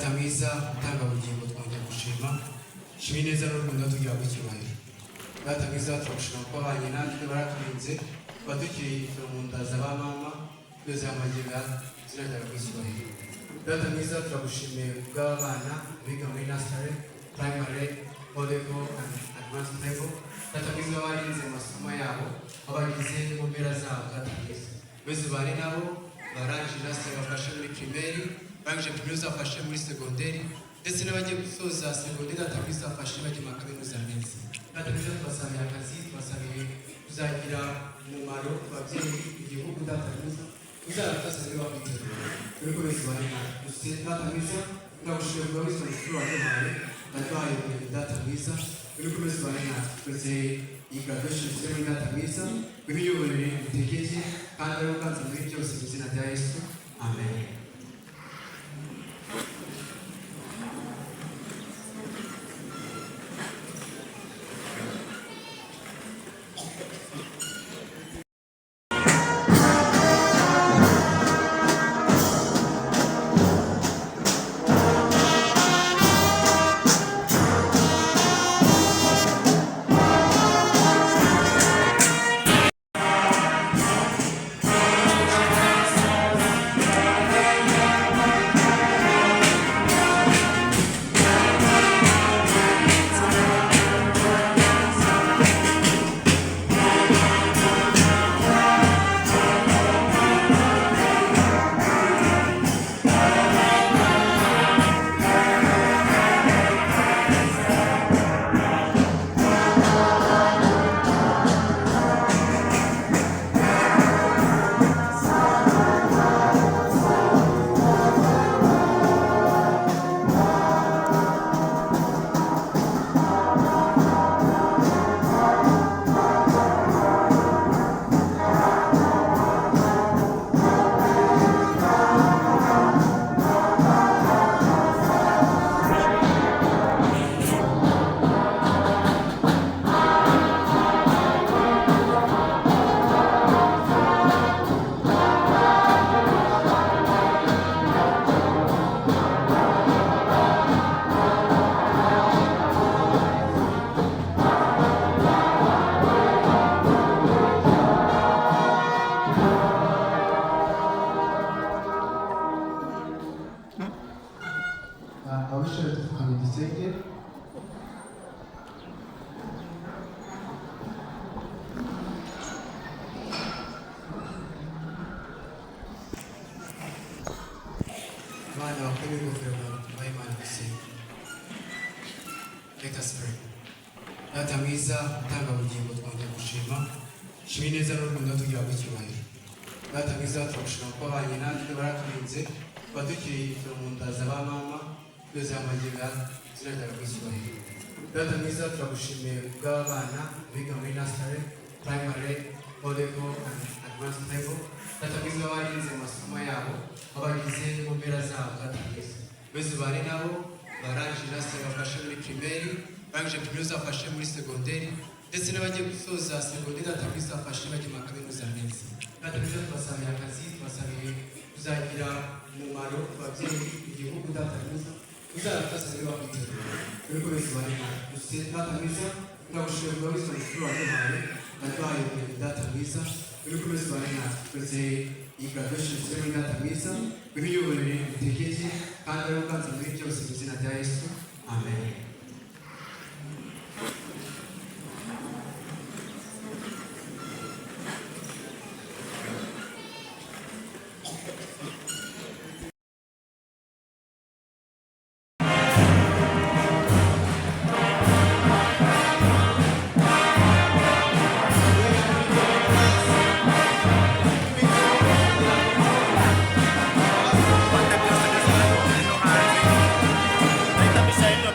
data mwiza utanga ubugingo twongera gushima shima ineza n'urukundo tugira gucyubahiro data mwiza turagushima ko abanye natwe baraturinze badukiriye mu nda za mama twese amagega zirajya gucyubahiro data mwiza turagushimiye bw'abana biga muri nursery primary level and advanced level data mwiza barinze amasomo yabo abagize mu mpera zabo data mwiza bose bari nabo barangije nursery bafashe muri primaire barangije primaire bafashe muri secondaire ndetse n'abagiye gusoza secondaire data mwiza bafashe bagiye mu kaminuza neza data mwiza tubasabira akazi tubasabire kuzagira umumaro ababyeyi igihugu data mwiza uzarafasanye bakwitegura ariko bose bari gusa data mwiza turagushimira kuba wese mukuru waduhaye naduhaye data mwiza ariko bose bari twese iyi graduation ceremony data mwiza w'imiyoborere utegereje kandi ari uganza muri byose mu izina rya Yesu amen. Let us pray. Data mwiza utanga ubugingo twongera gushima shima ineza n'urukundo tugira gucyubahiro data mwiza turagushima ko abanye natwe baraturinze badukiriye mu nda za mama twese amagega zirajya gucyubahiro data mwiza turagushimiye bw'abana biga muri nursery primary level and advanced level data mwiza barinze amasomo yabo abagize mu mpera zabo data mwiza bose bari nabo barangije nursery bafashe muri primaire barangije primaire bafashe muri secondaire ndetse n'abagiye gusoza secondaire data mwiza bafashe bagiye mu kaminuza neza data mwiza tubasabira akazi tubasabire kuzagira umumaro ababyeyi igihugu data mwiza uzarafasanye bakwitegura ariko bose bari gusa data mwiza turagushimira kuba wese mukuru waduhaye naduhaye data mwiza ariko bose bari twese iyi graduation ceremony data mwiza w'imiyoborere utegereje kandi ari uganza muri byose mu izina rya Yesu amen. Bisa itu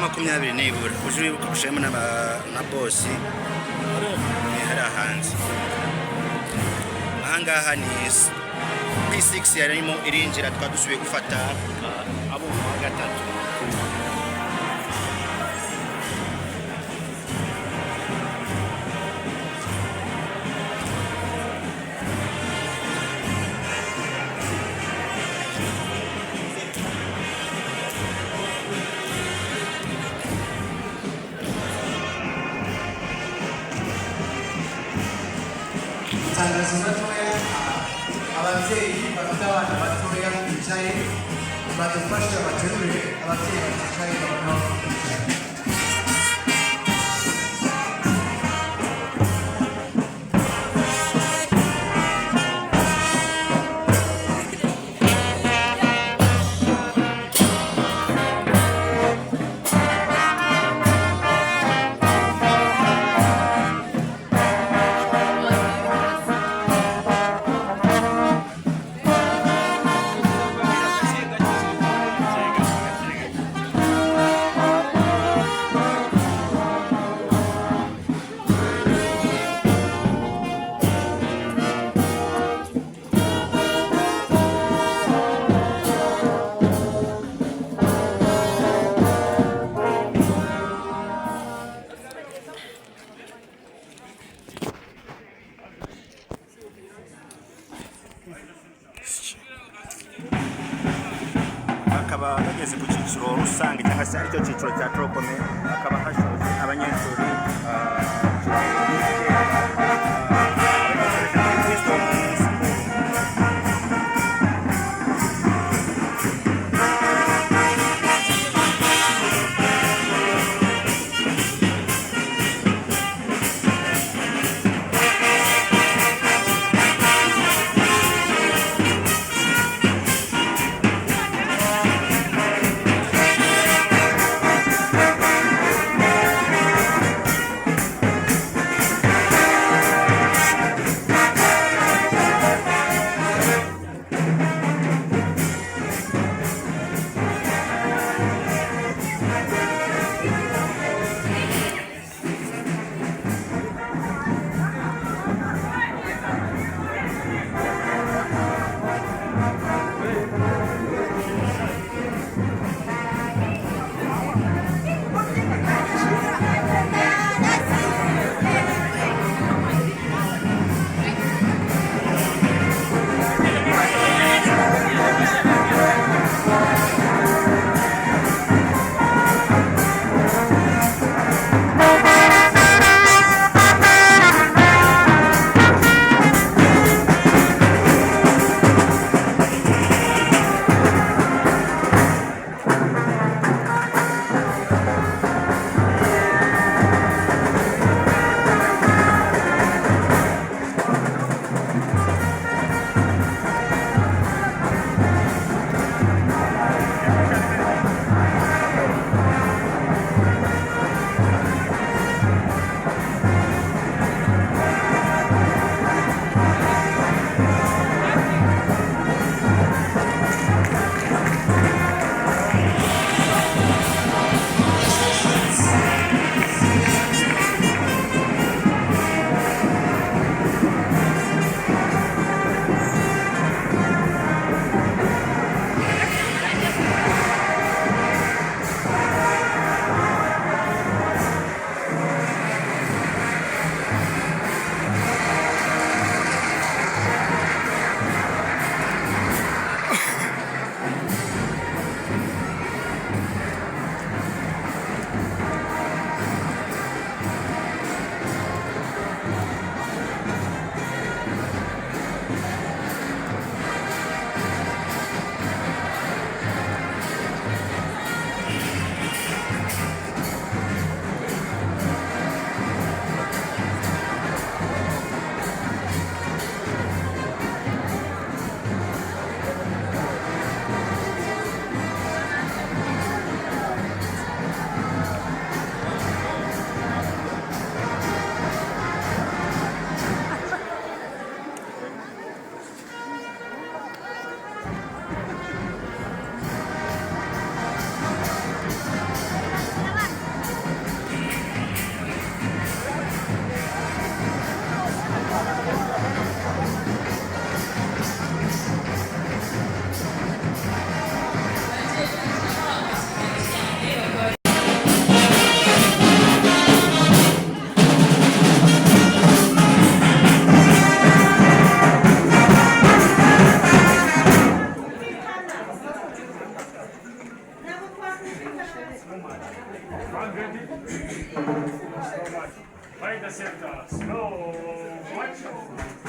makumyabiri nibura uje wibuka gushiramo na bosi hari hanze. Ahangaha ni P6 yarimo irinjira twadusubiye gufata abo mu gatatu. Itangazo gatoya ababyeyi bafite abana batoya bicaye badufashe baterure ababyeyi baticaye noneho bicaye. ku cyiciro rusange cyangwa se aricyo cyiciro cya trokome hakaba hashoje abanyeshuri Vai da certa. Slow. Watch.